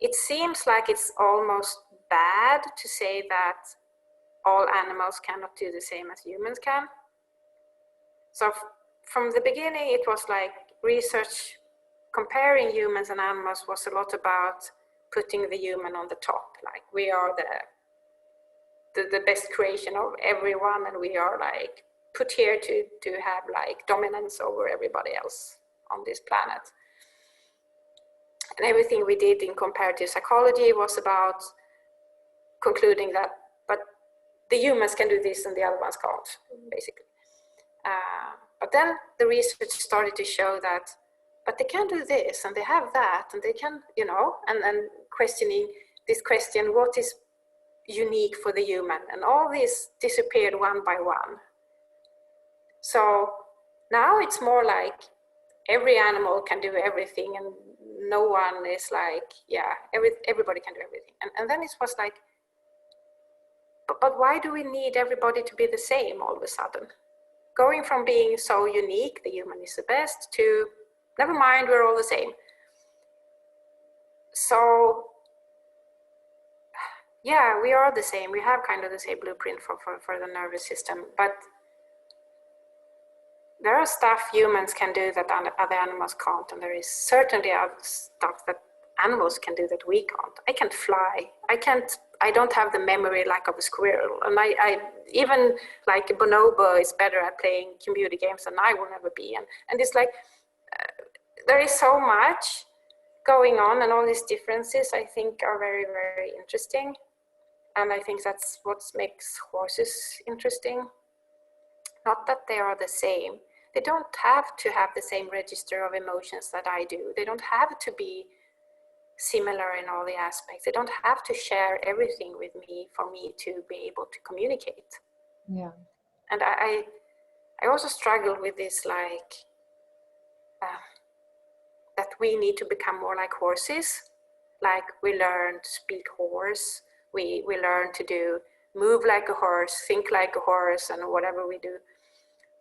it seems like it's almost bad to say that all animals cannot do the same as humans can. So from the beginning, it was like research comparing humans and animals was a lot about putting the human on the top. Like, we are the best creation of everyone, and we are like put here to have like dominance over everybody else on this planet. And everything we did in comparative psychology was about concluding that, but the humans can do this and the other ones can't, basically. But then the research started to show that, but they can do this and they have that and they can, you know, and questioning this question, what is unique for the human? And all this disappeared one by one. So now it's more like every animal can do everything, and no one is like, yeah, everybody can do everything. And then it was like, but why do we need everybody to be the same all of a sudden? Going from being so unique, the human is the best, to never mind, we're all the same. So yeah, we are the same. We have kind of the same blueprint for the nervous system, but there are stuff humans can do that other animals can't, and there is certainly other stuff that animals can do that we can't. I can't fly. I don't have the memory like of a squirrel, and I even like a bonobo is better at playing computer games than I will never be, and it's like there is so much going on, and all these differences I think are very, very interesting, and I think that's what makes horses interesting. Not that they are the same. They don't have to have the same register of emotions that I do. They don't have to be similar in all the aspects. They don't have to share everything with me for me to be able to communicate. Yeah. And I also struggle with this, like, that we need to become more like horses. Like, we learn to speak horse. We learn to move like a horse, think like a horse, and whatever we do.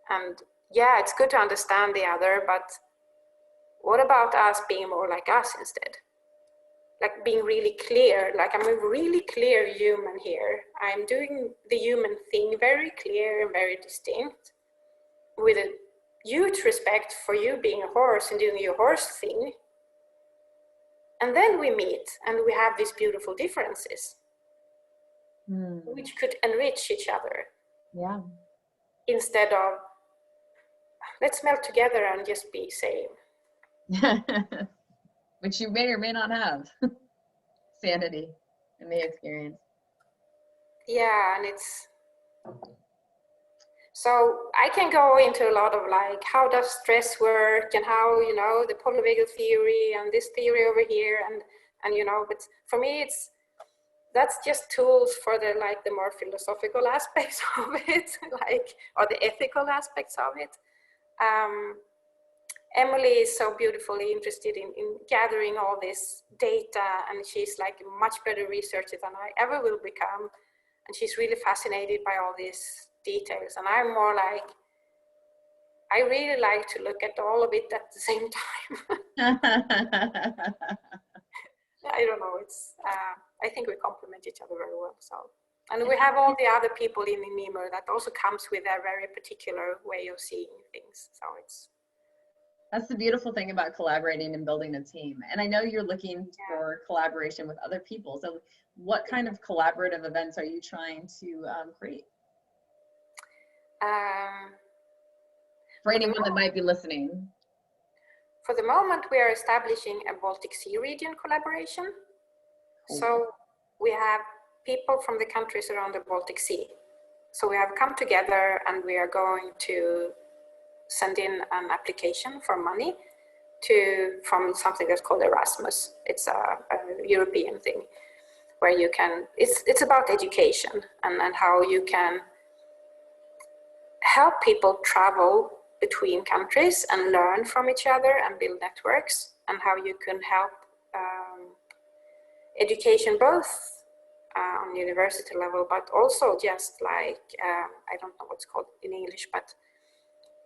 And yeah, it's good to understand the other, but what about us being more like us instead? Like being really clear, like I'm a really clear human here. I'm doing the human thing very clear and very distinct, with a huge respect for you being a horse and doing your horse thing. And then we meet and we have these beautiful differences, which could enrich each other. Yeah. Instead of, let's melt together and just be same. Which you may or may not have. Sanity in the experience. Yeah, and it's, so I can go into a lot of like, how does stress work, and how, you know, the polyvagal theory and this theory over here, and you know, but for me that's just tools for the, like, the more philosophical aspects of it, like, or the ethical aspects of it. Emily is so beautifully interested in gathering all this data, and she's like a much better researcher than I ever will become. And she's really fascinated by all these details. And I'm more like, I really like to look at all of it at the same time. I don't know, it's, I think we complement each other very well. So, and we have all the other people in MiMer that also comes with their very particular way of seeing things. So it's, that's the beautiful thing about collaborating and building a team. And I know you're looking for collaboration with other people. So what kind of collaborative events are you trying to create? For anyone that might be listening. For the moment, we are establishing a Baltic Sea region collaboration. So we have people from the countries around the Baltic Sea. So we have come together and we are going to send in an application for money from something that's called Erasmus. It's a European thing where you can, it's about education and how you can help people travel between countries and learn from each other and build networks, and how you can help education both on university level, but also just like, I don't know what's called in English, but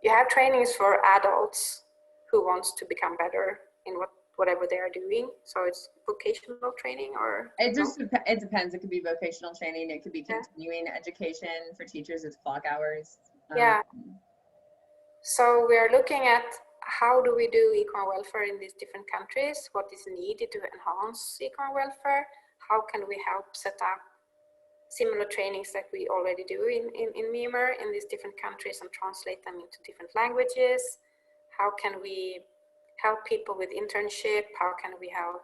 you have trainings for adults who wants to become better in whatever they are doing. So it's vocational training, or it just it depends. It could be vocational training. It could be Yeah. continuing education. For teachers, it's clock hours. Yeah. So we are looking at how do we do equine welfare in these different countries? What is needed to enhance equine welfare? How can we help set up similar trainings that we already do in MiMer in these different countries and translate them into different languages? How can we help people with internship? How can we help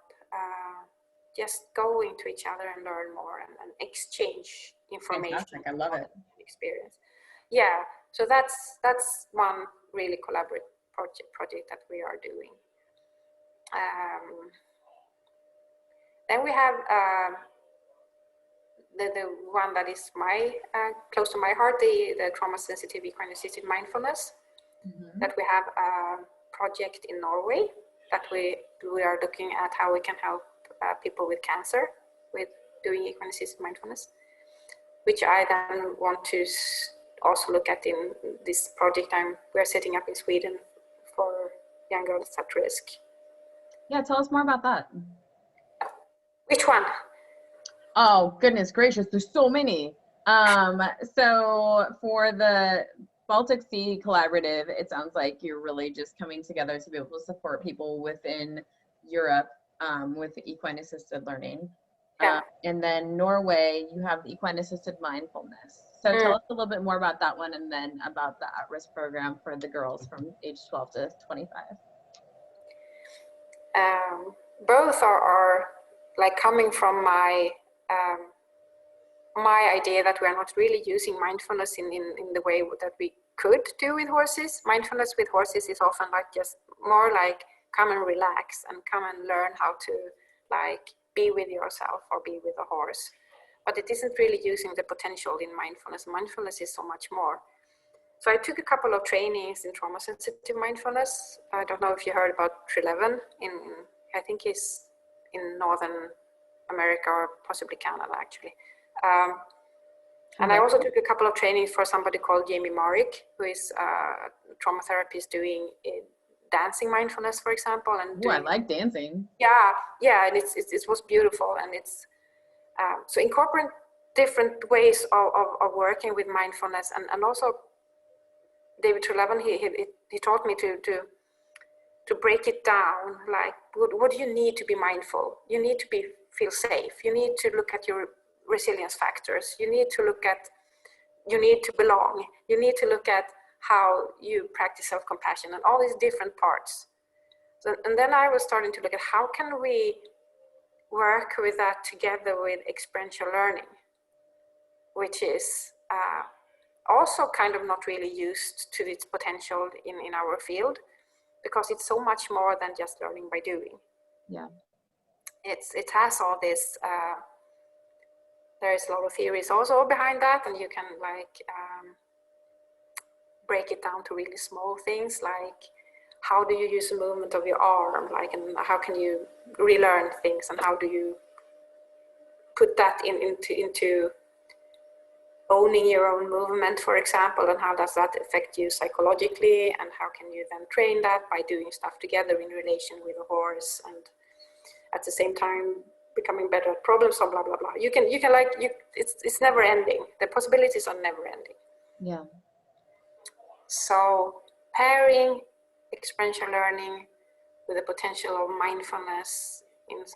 just go into each other and learn more and exchange information? Fantastic. I love it. Experience. Yeah, so that's one really collaborative project that we are doing. Then we have the one that is close to my heart, the trauma-sensitive equine-assisted mindfulness. That we have a project in Norway that we are looking at how we can help people with cancer with doing equine-assisted mindfulness, which I then want to also look at in this project we're setting up in Sweden for young girls at risk. Yeah, tell us more about that. Which one? Oh, goodness gracious, there's so many. So for the Baltic Sea Collaborative, it sounds like you're really just coming together to be able to support people within Europe with equine assisted learning. Yeah. And then Norway, you have equine assisted mindfulness. So tell us a little bit more about that one, and then about the at-risk program for the girls from age 12 to 25. Both are like coming from my idea that we are not really using mindfulness in the way that we could do with horses. Mindfulness with horses is often like just more like come and relax and come and learn how to like be with yourself or be with a horse. But it isn't really using the potential in mindfulness. Mindfulness is so much more. So I took a couple of trainings in trauma-sensitive mindfulness. I don't know if you heard about Treleven I think he's in Northern America or possibly Canada actually. And I also took a couple of trainings for somebody called Jamie Marick, who is a trauma therapist doing dancing mindfulness, for example. And I like dancing. Yeah, and it was beautiful. And it's so incorporate different ways of working with mindfulness, and also David Treleven, he taught me to break it down. Like, what do you need to be mindful? You need to feel safe. You need to look at your resilience factors. You need to belong. You need to look at how you practice self-compassion and all these different parts. So, and then I was starting to look at how can we work with that together with experiential learning, which is also kind of not really used to its potential in our field, because it's so much more than just learning by doing. Yeah. It has all this, there's a lot of theories also behind that, and you can like break it down to really small things, like how do you use the movement of your arm, like, and how can you relearn things, and how do you put that into owning your own movement, for example, and how does that affect you psychologically, and how can you then train that by doing stuff together in relation with a horse, and at the same time becoming better at problem solving, blah blah blah. You can like it's never ending. The possibilities are never ending. Yeah. So pairing experiential learning with the potential of mindfulness on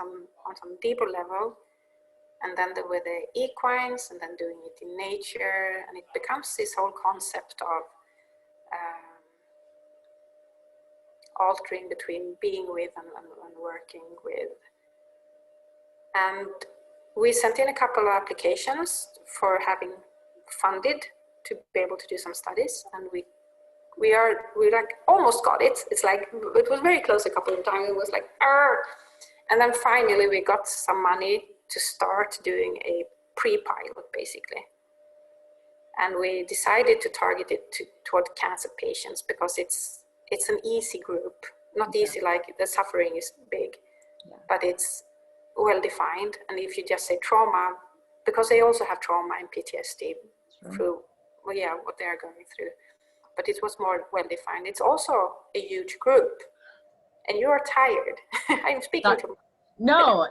some deeper level, and then with the equines, and then doing it in nature, and it becomes this whole concept of altering between being with and working with. And we sent in a couple of applications for having funded to be able to do some studies, and we like almost got it. It's like it was very close a couple of times. It was like, and then finally we got some money to start doing a pre-pilot, basically. And we decided to target it toward cancer patients, because it's an easy group. Not easy like the suffering is big, but it's well defined. And if you just say trauma, because they also have trauma and PTSD through what they are going through. but it was more well-defined. It's also a huge group, and you're tired. I'm speaking to. No,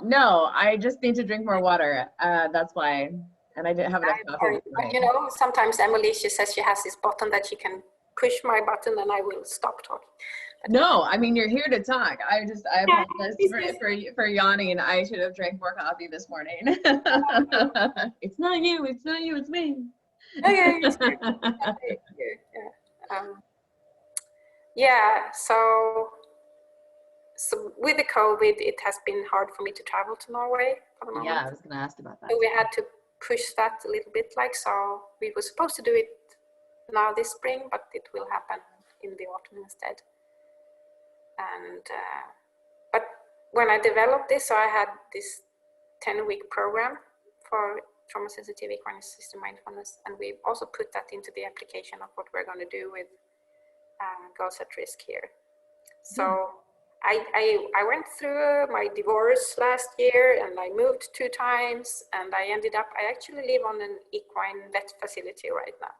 I just need to drink more water. That's why. And I didn't have enough coffee this morning. You know, sometimes Emily, she says she has this button that she can push my button and I will stop talking. No, I mean, you're here to talk. I apologize for yawning. I should have drank more coffee this morning. It's not you, it's me. Okay. Yeah, so with the COVID, it has been hard for me to travel to Norway for the moment. Yeah, I was going to ask about that. So we had to push that a little bit, so we were supposed to do it now this spring, but it will happen in the autumn instead. And but when I developed this, so I had this 10-week program for trauma-sensitive equine assisted mindfulness, and we also put that into the application of what we're going to do with girls at risk here. So I went through my divorce last year, and I moved 2 times, and I actually live on an equine vet facility right now.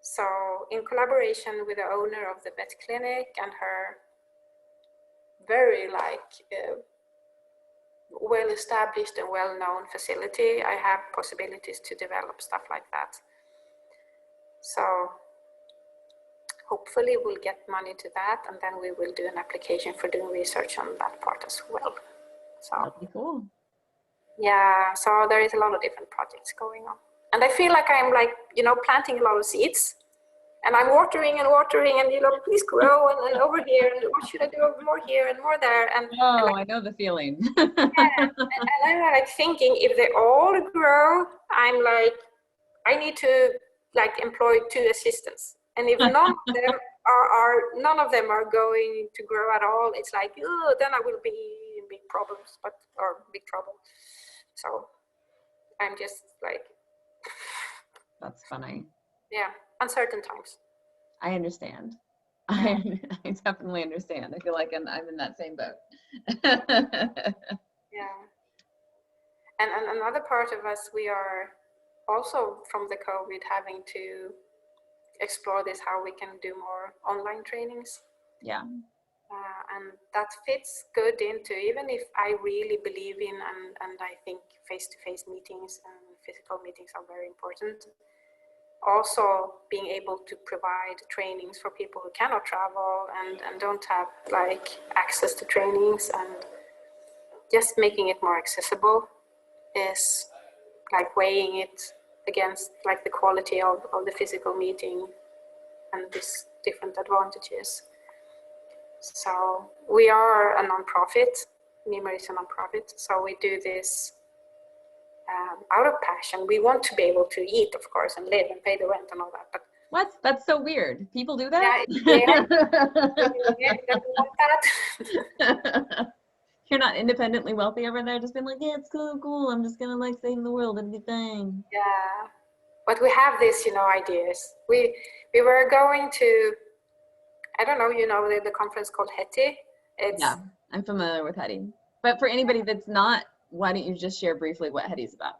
So in collaboration with the owner of the vet clinic and her very well-established and well-known facility, I have possibilities to develop stuff like that. So hopefully we'll get money to that, and then we will do an application for doing research on that part as well. So that'd be cool. Yeah, so there is a lot of different projects going on. And I feel like I'm planting a lot of seeds. And I'm watering and please grow and over here, and what should I do more here and more there? And I know the feeling. and I'm thinking, if they all grow, I'm I need to employ 2 assistants. And if none of them are going to grow at all, it's then I will be in big problems, or big trouble. So I'm just That's funny. Yeah, uncertain times. I understand. I definitely understand. I feel like I'm in that same boat. Yeah. And another part of us, we are also from the COVID having to explore this, how we can do more online trainings. Yeah. And that fits good into, even if I really believe in and I think face-to-face meetings and physical meetings are very important. Also being able to provide trainings for people who cannot travel and don't have access to trainings, and just making it more accessible is weighing it against the quality of the physical meeting and these different advantages. So we are a non-profit. MiMer is a non-profit, so we do this out of passion. We want to be able to eat, of course, and live and pay the rent and all that. But what? That's so weird. People do that? Yeah. Want that. You're not independently wealthy over there, just being yeah, it's cool. I'm just gonna save the world and everything. Yeah, but we have this, ideas. We were going to, I don't know, the conference called HETI. Yeah, I'm familiar with HETI. But for anybody that's not, why don't you just share briefly what HETI is about?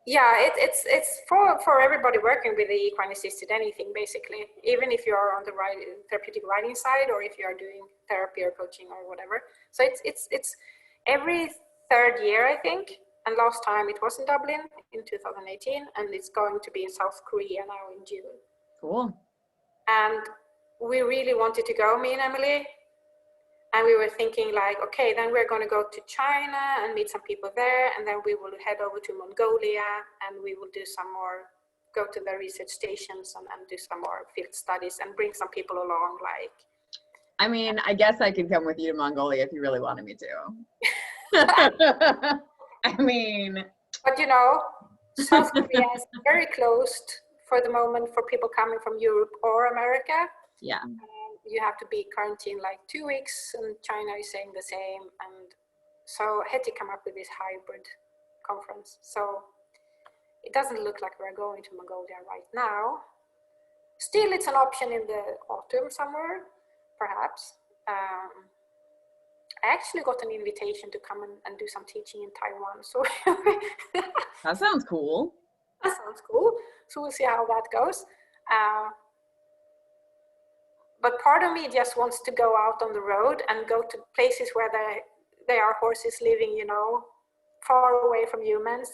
Yeah, it's for everybody working with the equine assisted anything, basically. Even if you're on the therapeutic riding side, or if you are doing therapy or coaching or whatever. So it's every 3rd year, I think. And last time it was in Dublin in 2018, and it's going to be in South Korea now in June. Cool. And we really wanted to go, me and Emily. And we were thinking okay, then we're going to go to China and meet some people there. And then we will head over to Mongolia, and we will do go to the research stations and do some more field studies and bring some people along. I mean, I guess I could come with you to Mongolia if you really wanted me to. I mean. But South Korea is very closed for the moment for people coming from Europe or America. Yeah. You have to be quarantined 2 weeks, and China is saying the same. And so HETI come up with this hybrid conference. So it doesn't look like we're going to Mongolia right now. Still, it's an option in the autumn somewhere, perhaps. I actually got an invitation to come and do some teaching in Taiwan. So that sounds cool. That sounds cool. So we'll see how that goes. but part of me just wants to go out on the road and go to places where there are horses living, you know, far away from humans,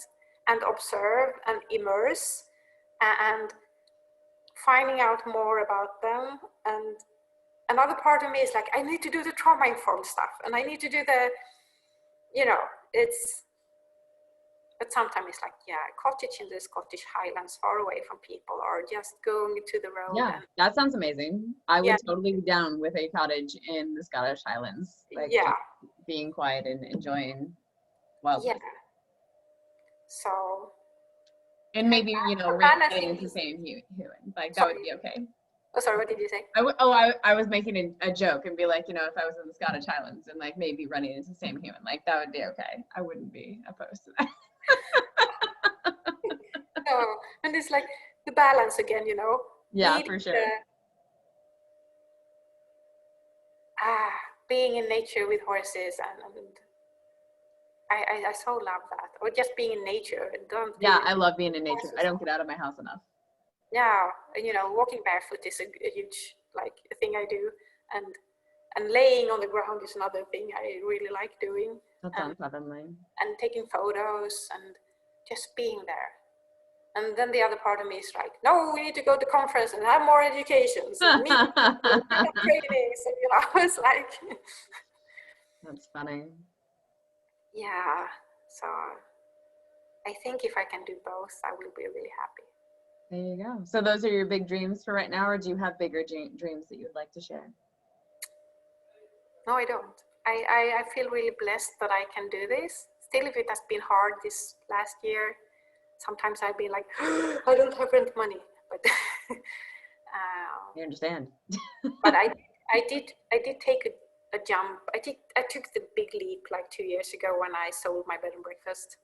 and observe and immerse and finding out more about them. And another part of me is like, I need to do the trauma-informed stuff, and I need to do the, you know, but sometimes it's like, yeah, a cottage in the Scottish Highlands far away from people, or just going to the road. Yeah, and, that sounds amazing. I would yeah, totally be down with a cottage in the Scottish Highlands, like yeah, just being quiet and enjoying wildlife. yeah. So, And maybe, you know, running into the same human, like that would be okay. Oh, sorry, what did you say? I was making a joke and be like, you know, if I was in the Scottish Highlands and like maybe running into the same human, like that would be okay. I wouldn't be opposed to that. No, and it's like the balance again, you know. Yeah, for sure. Being in nature with horses, and I so love that. Or just being in nature. Yeah, I love being in nature. I don't get out of my house enough. Yeah, you know, walking barefoot is a huge thing I do, and laying on the ground is another thing I really like doing. That sounds heavenly. And taking photos and just being there. And then the other part of me is like, no, we need to go to conference and have more educations and meet and trainings, and you know, it's like. That's funny. Yeah, so I think if I can do both, I will be really happy. There you go. So those are your big dreams for right now, or do you have bigger dreams that you'd like to share? No, I don't. I feel really blessed that I can do this. Still, if it has been hard this last year, sometimes I've been like, I don't have rent money, but you understand. But I did take a jump. I took the big leap like 2 years ago when I sold my bed and breakfast,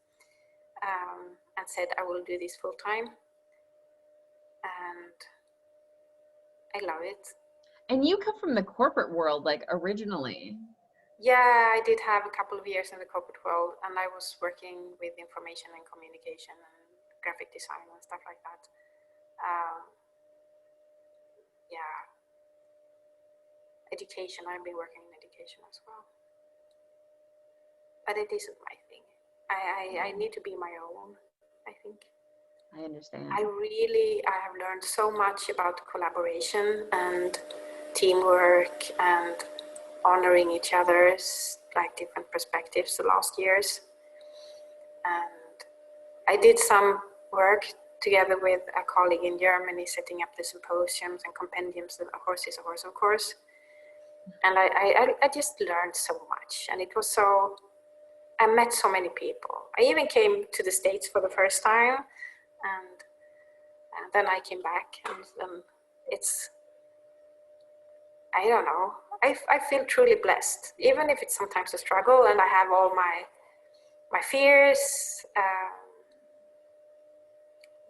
and said I will do this full time, and I love it. And you come from the corporate world, like originally. Yeah, I did have a couple of years in the corporate world, and I was working with information and communication and graphic design and stuff like that. Yeah, education, I've been working in education as well. But it isn't my thing. I need to be my own, I think. I understand. I have learned so much about collaboration and teamwork and honoring each other's like different perspectives the last years. And I did some work together with a colleague in Germany, setting up the symposiums and compendiums of Horse is a Horse, of course. And I just learned so much, and it was so, I met so many people. I even came to the States for the first time, and then I came back, and it's, I don't know, I feel truly blessed, even if it's sometimes a struggle and I have all my fears.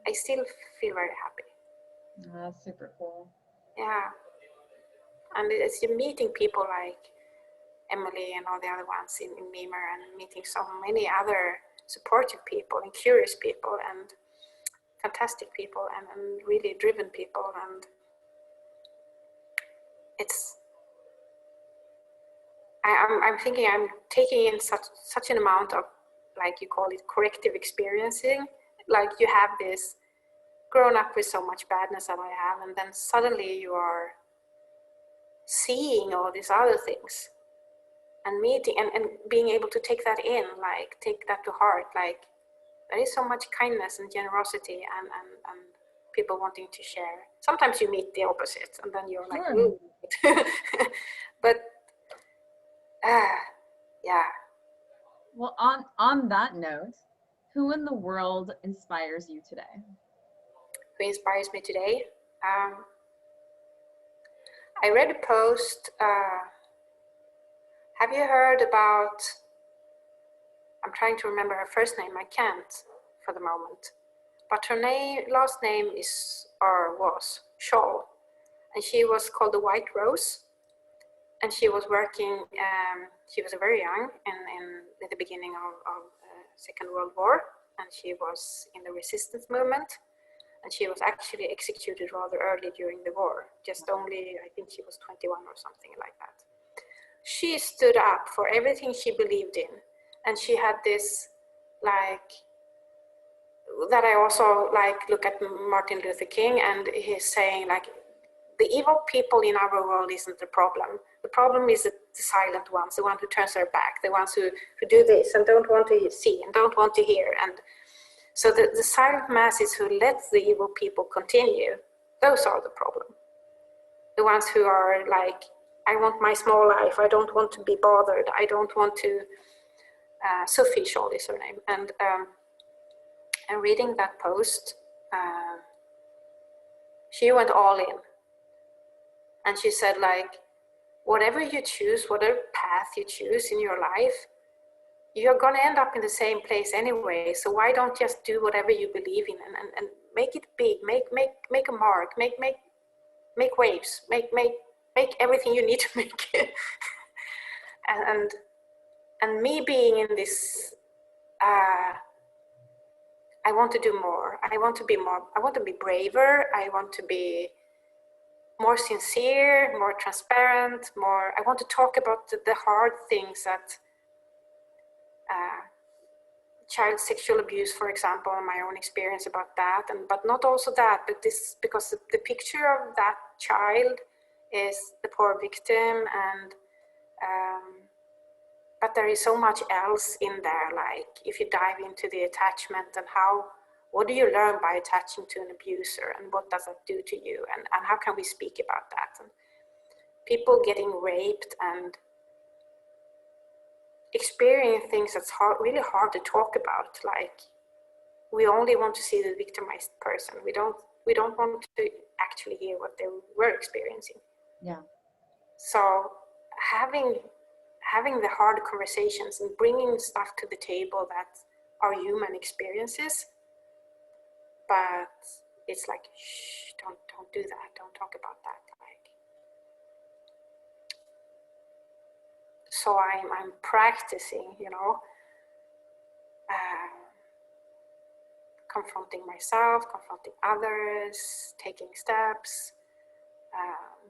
I still feel very happy. That's super cool. Yeah, and it's meeting people like Emily and all the other ones in MiMer, and meeting so many other supportive people and curious people and fantastic people and really driven people. And it's, I'm thinking I'm taking in such an amount of, like you call it, corrective experiencing. Like you have this, grown up with so much badness that I have, and then suddenly you are seeing all these other things and meeting and being able to take that in, like take that to heart. Like there is so much kindness and generosity and people wanting to share. Sometimes you meet the opposite and then you're like, ooh. But yeah. Well, on that note, who in the world inspires you today? Who inspires me today? I read a post. Have you heard about, I'm trying to remember her first name, I can't for the moment, but her last name is, or was, Shaw, and she was called the White Rose, and she was working, she was very young in the beginning of Second World War, and she was in the resistance movement, And she was actually executed rather early during the war, just only, I think she was 21 or something like that. She stood up for everything she believed in. And she had this, like, that I also like look at Martin Luther King, and he's saying like, the evil people in our world isn't the problem. The problem is the silent ones, the ones who turns their back, the ones who do this and don't want to see and don't want to hear. And so the silent masses who let the evil people continue, those are the problem. The ones who are like, I want my small life, I don't want to be bothered, I don't want to, Sophie Scholl is her name. And reading that post, she went all in. And she said like, whatever you choose, whatever path you choose in your life, you're gonna end up in the same place anyway. So why don't just do whatever you believe in and make it big, make a mark, make waves, make everything you need to make. and me being in this, I want to do more. I want to be braver. I want to be more sincere, more transparent, I want to talk about the hard things that child sexual abuse, for example, my own experience about that, but not also that, but this, because the picture of that child is the poor victim, and but there is so much else in there, like if you dive into the attachment and what do you learn by attaching to an abuser, and what does that do to you, and how can we speak about that? And people getting raped and experiencing things that's really hard to talk about. Like, we only want to see the victimized person. We don't want to actually hear what they were experiencing. Yeah. So having the hard conversations and bringing stuff to the table that are human experiences, but it's like, shh, don't do that. Don't talk about that. Like, so I'm practicing, confronting myself, confronting others, taking steps,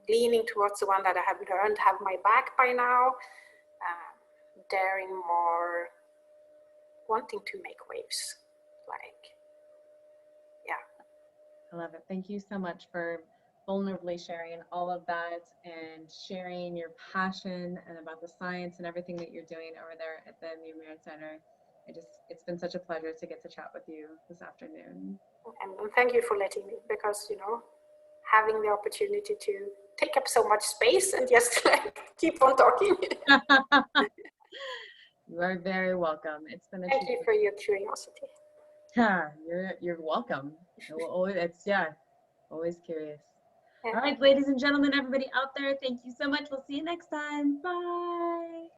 leaning towards the one that I have learned have my back by now, daring more, wanting to make waves, like, yeah. I love it. Thank you so much for vulnerably sharing all of that and sharing your passion and about the science and everything that you're doing over there at the MiMer Centre. It's been such a pleasure to get to chat with you this afternoon. And thank you for letting me, because, having the opportunity to take up so much space and just like keep on talking. You are very welcome. It's been a thank you for your curiosity. Yeah, you're welcome. Always curious. Yeah. All right, ladies and gentlemen, everybody out there, thank you so much. We'll see you next time. Bye.